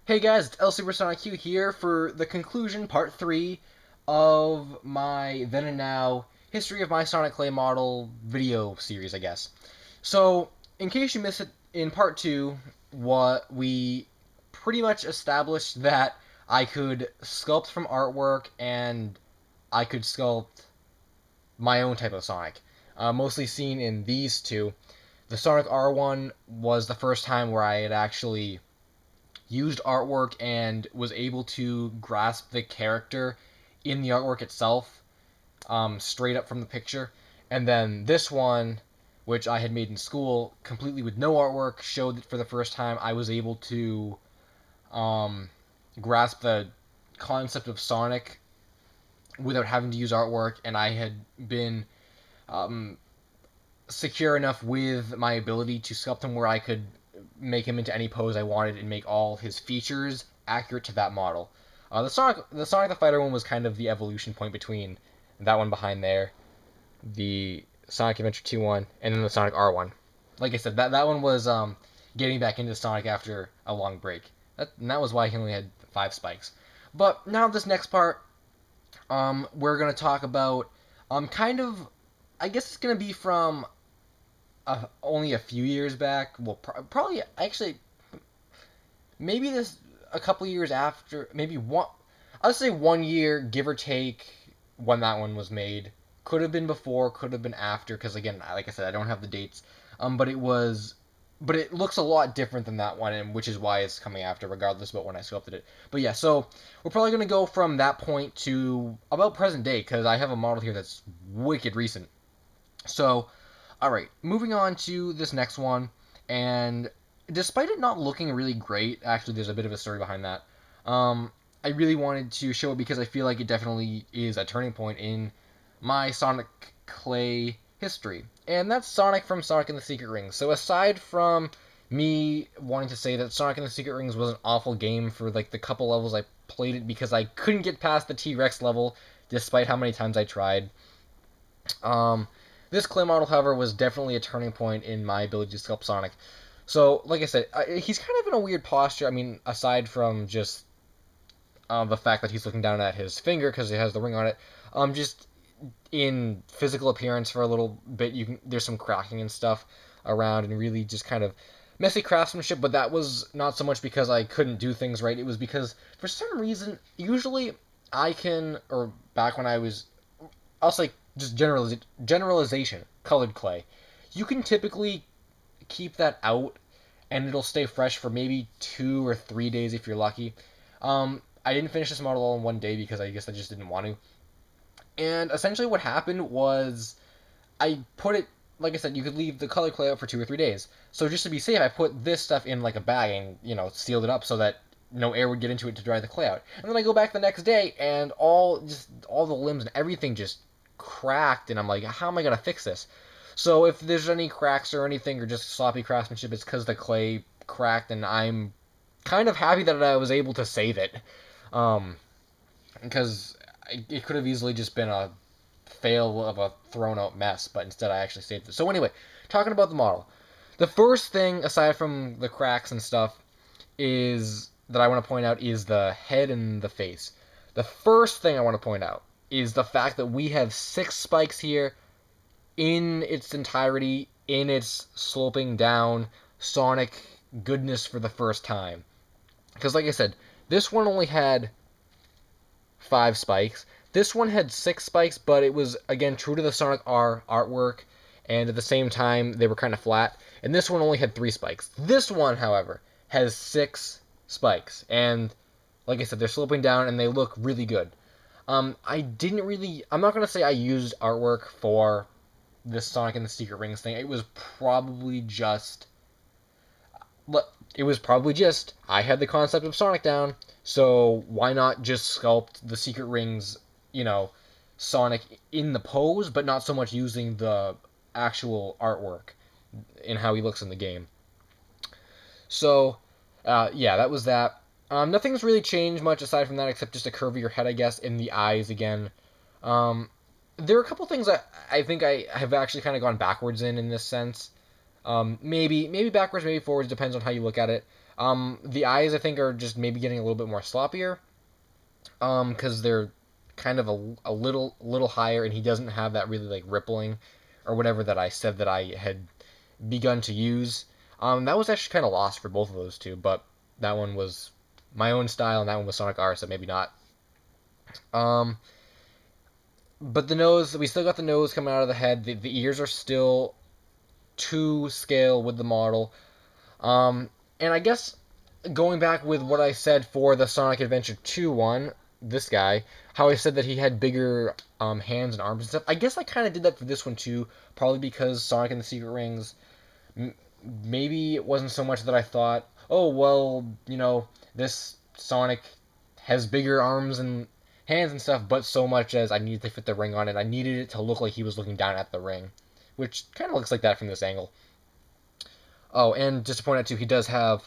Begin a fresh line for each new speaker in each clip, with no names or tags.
Hey guys, it's LSuperSonicQ here for the conclusion, part 3 of my Then and Now History of My Sonic Clay Model video series, I guess. So, in case you missed it, in part 2, what we pretty much established that I could sculpt from artwork and I could sculpt my own type of Sonic. Mostly seen in these two. The Sonic R1 was the first time where I had actually used artwork and was able to grasp the character in the artwork itself, straight up from the picture. And then this one, which I had made in school, completely with no artwork, showed that for the first time I was able to grasp the concept of Sonic without having to use artwork, and I had been secure enough with my ability to sculpt him where I could make him into any pose I wanted and make all his features accurate to that model. The Sonic the Fighter one was kind of the evolution point between that one behind there, the Sonic Adventure 2 one, and then the Sonic R one. Like I said, that one was getting back into Sonic after a long break. And that was why he only had 5 spikes. But now this next part, we're gonna talk about kind of, I guess it's gonna be from only a few years back. Well, probably actually maybe this a couple years after, maybe one. I'll say 1 year, give or take, when that one was made. Could have been before, could have been after, because again, like I said, I don't have the dates. But it looks a lot different than that one, and which is why it's coming after, regardless about when I sculpted it. But yeah, so we're probably gonna go from that point to about present day, because I have a model here that's wicked recent. So, alright, moving on to this next one, and despite it not looking really great, actually there's a bit of a story behind that, I really wanted to show it because I feel like it definitely is a turning point in my Sonic Clay history. And that's Sonic from Sonic and the Secret Rings. So aside from me wanting to say that Sonic and the Secret Rings was an awful game for like the couple levels I played it because I couldn't get past the T-Rex level despite how many times I tried, this clay model, however, was definitely a turning point in my ability to sculpt Sonic. So, like I said, he's kind of in a weird posture. I mean, aside from just the fact that he's looking down at his finger because he has the ring on it, just in physical appearance for a little bit, there's some cracking and stuff around, and really just kind of messy craftsmanship. But that was not so much because I couldn't do things right. It was because for some reason, usually I can, or back when I was, I'll say just generalization, colored clay. You can typically keep that out and it'll stay fresh for maybe 2 or 3 days if you're lucky. I didn't finish this model all in one day because I guess I just didn't want to. And essentially what happened was I put it, like I said, you could leave the colored clay out for 2 or 3 days. So just to be safe, I put this stuff in like a bag and, sealed it up so that no air would get into it to dry the clay out. And then I go back the next day and all the limbs and everything just cracked, and I'm like, how am I gonna fix this? So if there's any cracks or anything or just sloppy craftsmanship, it's because the clay cracked, and I'm kind of happy that I was able to save it, because it could have easily just been a fail of a thrown out mess, but instead I actually saved it. So anyway, talking about the model, the first thing aside from the cracks and stuff is that I want to point out is the head and the face. The first thing I want to point out is the fact that we have 6 spikes here in its entirety, in its sloping down Sonic goodness for the first time. Because like I said, this one only had 5 spikes. This one had 6 spikes, but it was, again, true to the Sonic R artwork, and at the same time, they were kind of flat. And this one only had 3 spikes. This one, however, has 6 spikes. And like I said, they're sloping down, and they look really good. I'm not going to say I used artwork for this Sonic and the Secret Rings thing. It was probably just, I had the concept of Sonic down, so why not just sculpt the Secret Rings, Sonic in the pose, but not so much using the actual artwork in how he looks in the game. So, yeah, that was that. Nothing's really changed much aside from that, except just a curvier head, I guess, in the eyes again. There are a couple things that I think I have actually kind of gone backwards in this sense. Maybe backwards, maybe forwards, depends on how you look at it. The eyes, I think, are just maybe getting a little bit more sloppier, because they're kind of a little higher, and he doesn't have that really like rippling or whatever that I said that I had begun to use. That was actually kind of lost for both of those two, but that one was my own style, and that one was Sonic R, so maybe not. Um, but the nose, we still got the nose coming out of the head. The ears are still to scale with the model. And I guess going back with what I said for the Sonic Adventure 2 one, this guy, how I said that he had bigger hands and arms and stuff. I guess I kind of did that for this one too, probably because Sonic and the Secret Rings. Maybe it wasn't so much that I thought, oh well, this Sonic has bigger arms and hands and stuff, but so much as I needed to fit the ring on it. I needed it to look like he was looking down at the ring, which kind of looks like that from this angle. Oh, and just to point out too, he does have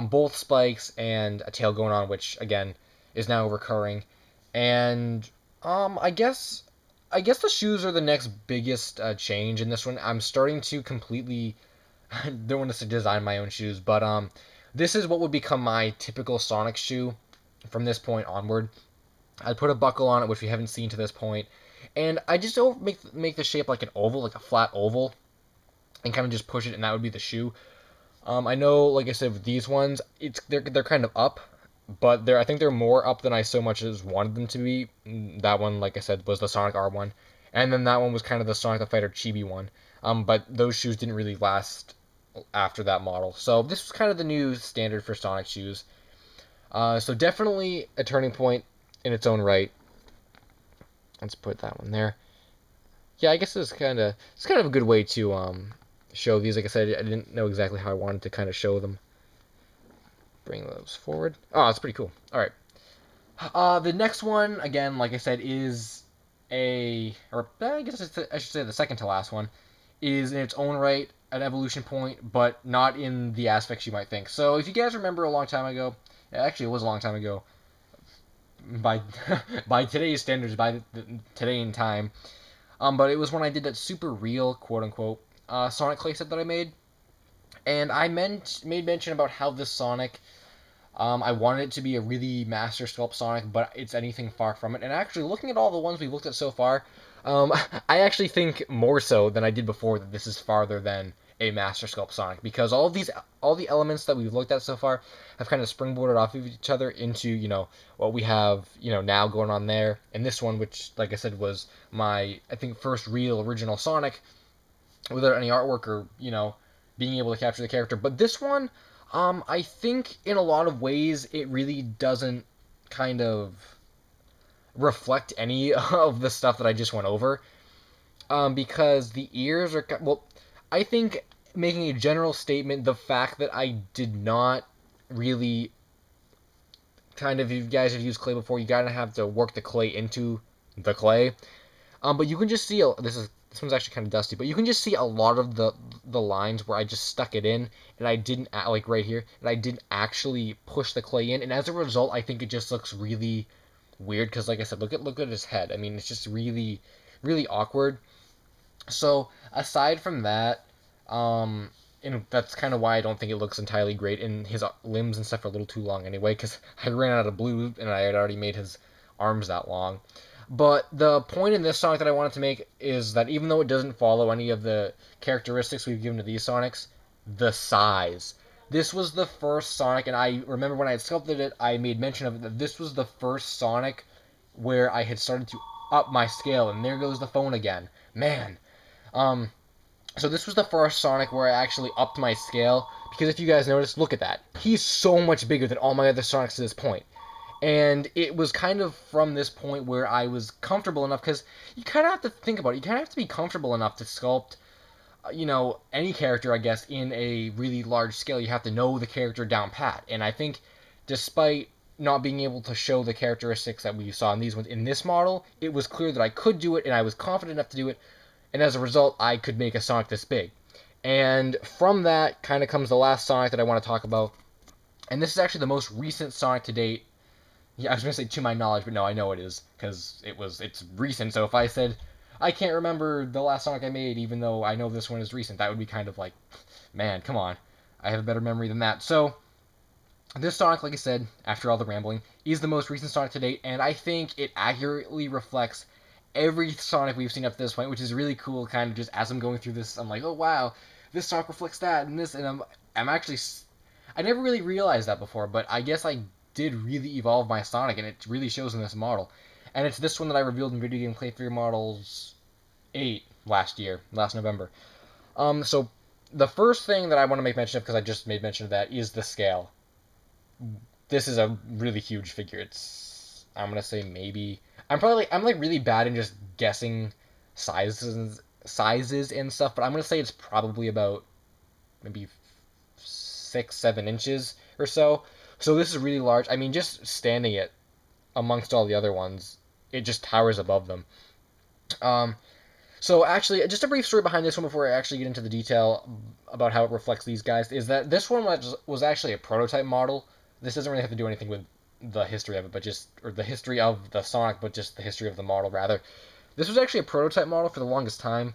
both spikes and a tail going on, which again is now recurring. And I guess the shoes are the next biggest change in this one. I'm starting to completely don't want to design my own shoes, but this is what would become my typical Sonic shoe from this point onward. I'd put a buckle on it, which we haven't seen to this point, and I just make the shape like an oval, like a flat oval, and kind of just push it, and that would be the shoe. I know, like I said, with these ones, they're kind of up, but I think they're more up than I so much as wanted them to be. That one, like I said, was the Sonic R one, and then that one was kind of the Sonic the Fighter Chibi one. But those shoes didn't really last after that model, so this was kind of the new standard for Sonic shoes. So definitely a turning point in its own right. Let's put that one there. Yeah, I guess it's kind of a good way to show these. Like I said, I didn't know exactly how I wanted to kind of show them. Bring those forward. Oh, it's pretty cool. All right. The next one, again, like I said, is or I guess I should say the second to last one, is in its own right an evolution point, but not in the aspects you might think. So if you guys remember a long time ago, actually it was a long time ago, by by today's standards, by today in time, but it was when I did that super real, quote unquote, Sonic clay set that I made, and I made mention about how this Sonic, I wanted it to be a really master sculpt Sonic, but it's anything far from it. And actually, looking at all the ones we've looked at so far, I actually think more so than I did before that this is farther than a master sculpt Sonic, because all the elements that we've looked at so far have kind of springboarded off of each other into what we have now going on there, and this one, which like I said was my I think first real original Sonic without any artwork or being able to capture the character. But this one, I think in a lot of ways it really doesn't kind of reflect any of the stuff that I just went over, because the ears are well. I think making a general statement, the fact that I did not really kind of, if you guys have used clay before, you gotta have to work the clay into the clay. But you can just see this one's actually kind of dusty, but you can just see a lot of the lines where I just stuck it in and I didn't like right here, and I didn't actually push the clay in, and as a result, I think it just looks really weird because, like I said, look at his head. I mean, it's just really awkward. So aside from that, and that's kind of why I don't think it looks entirely great. And his limbs and stuff are a little too long anyway, because I ran out of blue and I had already made his arms that long. But the point in this Sonic that I wanted to make is that even though it doesn't follow any of the characteristics we've given to these Sonics, the size. This was the first Sonic, and I remember when I had sculpted it, I made mention of it, that this was the first Sonic where I had started to up my scale, and there goes the phone again. Man. So this was the first Sonic where I actually upped my scale, because if you guys notice, look at that. He's so much bigger than all my other Sonics to this point. And it was kind of from this point where I was comfortable enough, because you kind of have to think about it. You kind of have to be comfortable enough to sculpt, any character, I guess, in a really large scale. You have to know the character down pat. And I think despite not being able to show the characteristics that we saw in these ones in this model, it was clear that I could do it, and I was confident enough to do it. And as a result, I could make a Sonic this big. And from that kind of comes the last Sonic that I want to talk about. And this is actually the most recent Sonic to date. Yeah, I was going to say to my knowledge, but no, I know it is, because it's recent. So if I said, I can't remember the last Sonic I made, even though I know this one is recent, that would be kind of like, man, come on. I have a better memory than that. So, This Sonic, like I said, after all the rambling, is the most recent Sonic to date, and I think it accurately reflects every Sonic we've seen up to this point, which is really cool. Kind of just as I'm going through this, I'm like, oh wow, this Sonic reflects that and this, and I'm actually I never really realized that before, but I guess I did really evolve my Sonic, and it really shows in this model. And it's this one that I revealed in Video Game Playthrough Models 8 last November. So the first thing that I want to make mention of, because I just made mention of that, is the scale. This is a really huge figure. I'm gonna say maybe I'm like really bad in just guessing sizes and stuff, but I'm gonna say it's probably about maybe 6-7 inches or so. So this is really large. I mean, just standing it amongst all the other ones, it just towers above them. Um, so actually, just a brief story behind this one before I actually get into the detail about how it reflects these guys is that this one was actually a prototype model. This doesn't really have to do anything with the history of it, but just or the history of the Sonic, but just the history of the model rather. This was actually a prototype model for the longest time.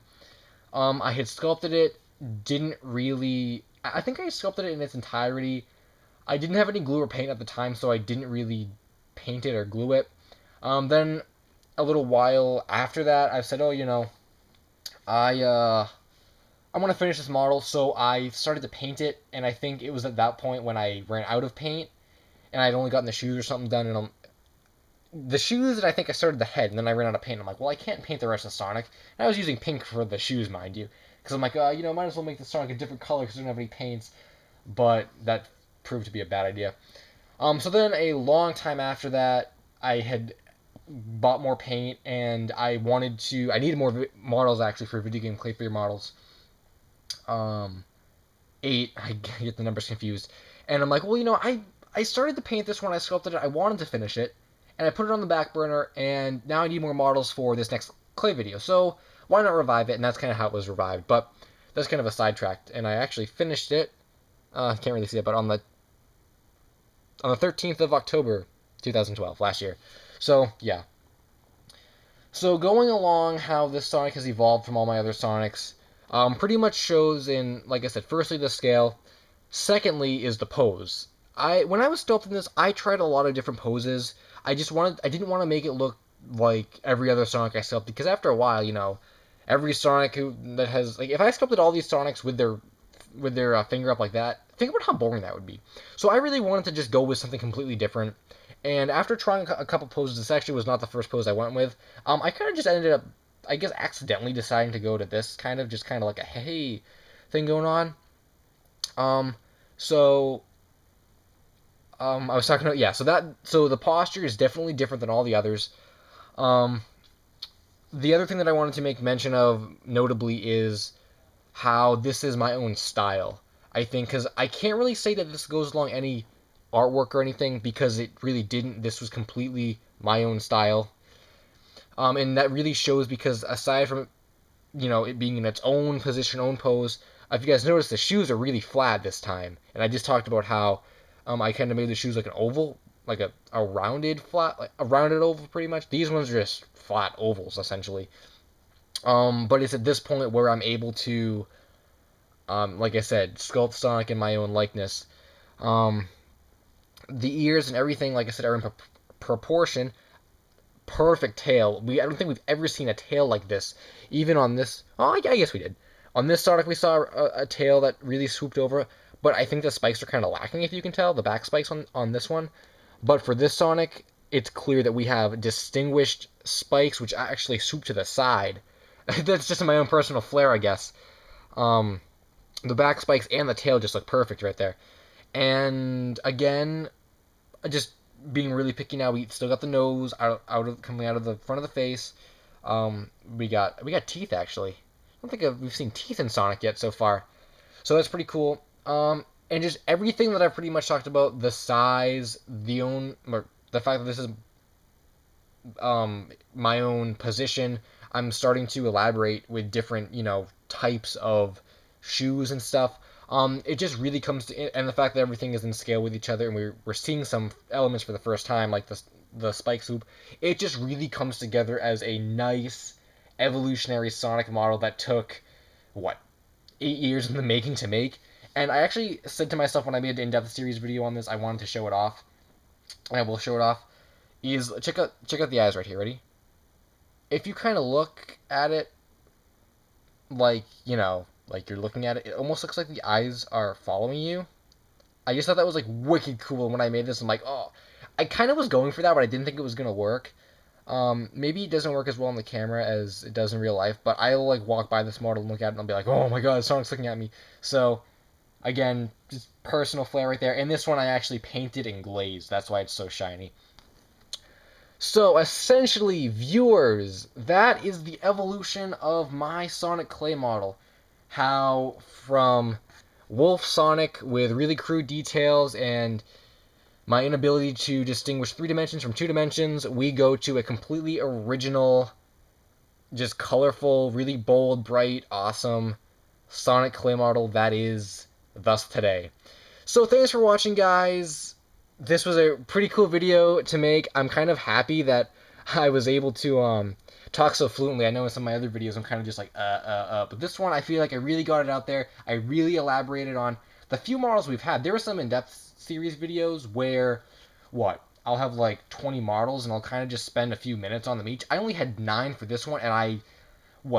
I had sculpted it, didn't really. I think I sculpted it in its entirety. I didn't have any glue or paint at the time, so I didn't really paint it or glue it. Then a little while after that, I said, oh, I I want to finish this model, so I started to paint it, and I think it was at that point when I ran out of paint, and I'd only gotten the shoes or something done, and the shoes, and I think I started the head, and then I ran out of paint. I'm like, well, I can't paint the rest of Sonic. And I was using pink for the shoes, mind you, because I'm like, might as well make the Sonic a different color because I don't have any paints, but that proved to be a bad idea. So then a long time after that, I had bought more paint, and I needed more models actually for Video Game Playthrough Models. Um, 8, I get the numbers confused, and I'm like, well, I started to paint this when I sculpted it. I wanted to finish it, and I put it on the back burner, and now I need more models for this next clay video. So why not revive it? And that's kind of how it was revived. But that's kind of a sidetrack, and I actually finished it. I can't really see it, but on the 13th of October, 2012, last year. So yeah. So going along how this Sonic has evolved from all my other Sonics, pretty much shows in, like I said, firstly the scale, secondly is the pose. When I was sculpting this, I tried a lot of different poses. I didn't want to make it look like every other Sonic I sculpted, because after a while, every Sonic that has, like, if I sculpted all these Sonics with their finger up like that, think about how boring that would be. So I really wanted to just go with something completely different. And after trying a couple poses, this actually was not the first pose I went with. I kind of just ended up, I guess, accidentally deciding to go to this kind of like a hey thing going on. Um, so I was talking about, yeah. So the posture is definitely different than all the others. Um, the other thing that I wanted to make mention of, notably, is how this is my own style. I think because I can't really say that this goes along any artwork or anything because it really didn't. This was completely my own style. And that really shows because aside from it being in its own position, own pose, if you guys notice, the shoes are really flat this time. And I just talked about how I kind of made the shoes like an oval, like a rounded flat, like a rounded oval pretty much. These ones are just flat ovals essentially. But it's at this point where I'm able to, like I said, sculpt Sonic in my own likeness. The ears and everything, like I said, are in proportion. Perfect tail. I don't think we've ever seen a tail like this. Even on this, oh, I guess we did. On this Sonic, we saw a tail that really swooped over, but I think the spikes are kind of lacking, if you can tell, the back spikes on this one. But for this Sonic, it's clear that we have distinguished spikes, which actually swoop to the side. That's just my own personal flair, I guess. The back spikes and the tail just look perfect right there. And again, just being really picky now, we still got the nose coming out of the front of the face. We got teeth actually. I don't think we've seen teeth in Sonic yet so far, so that's pretty cool. And just everything that I've pretty much talked about, the size, or the fact that this is my own position. I'm starting to elaborate with different types of shoes and stuff. It just really comes to, and the fact that everything is in scale with each other, and we're seeing some elements for the first time, like the spike swoop. It just really comes together as a nice evolutionary Sonic model that took 8 years in the making to make, And I actually said to myself when I made an in-depth series video on this, I wanted to show it off. And I will show it off. Is check out the eyes right here. Ready? If you kind of look at it, like like you're looking at it, it almost looks like the eyes are following you. I just thought that was like wicked cool. When I made this, I'm like, oh, I kind of was going for that, but I didn't think it was gonna work. Maybe it doesn't work as well on the camera as it does in real life, but I'll like walk by this model and look at it and I'll be like, oh my god, Sonic's looking at me. So again, just personal flair right there. And this one I actually painted and glazed. That's why it's so shiny. So essentially, viewers, that is the evolution of my Sonic clay model. How from Wolf Sonic with really crude details and my inability to distinguish 3 dimensions from 2 dimensions, we go to a completely original, just colorful, really bold, bright, awesome Sonic clay model that is thus today. So thanks for watching, guys. This was a pretty cool video to make. I'm kind of happy that I was able to talk so fluently. I know in some of my other videos I'm kind of just like but this one I feel like I really got it out there. I really elaborated on the few models we've had. There were some in-depth series videos where I'll have like 20 models and I'll kind of just spend a few minutes on them each. I only had 9 for this one, and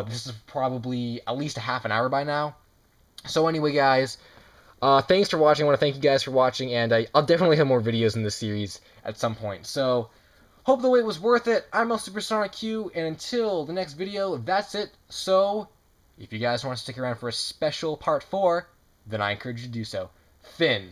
this is probably at least a half an hour by now. So anyway, guys, thanks for watching. I want to thank you guys for watching, and I'll definitely have more videos in this series at some point. So, hope the wait was worth it. I'm LSuperSonicQ, and until the next video, that's it. So, if you guys want to stick around for a special part 4, then I encourage you to do so. Finn.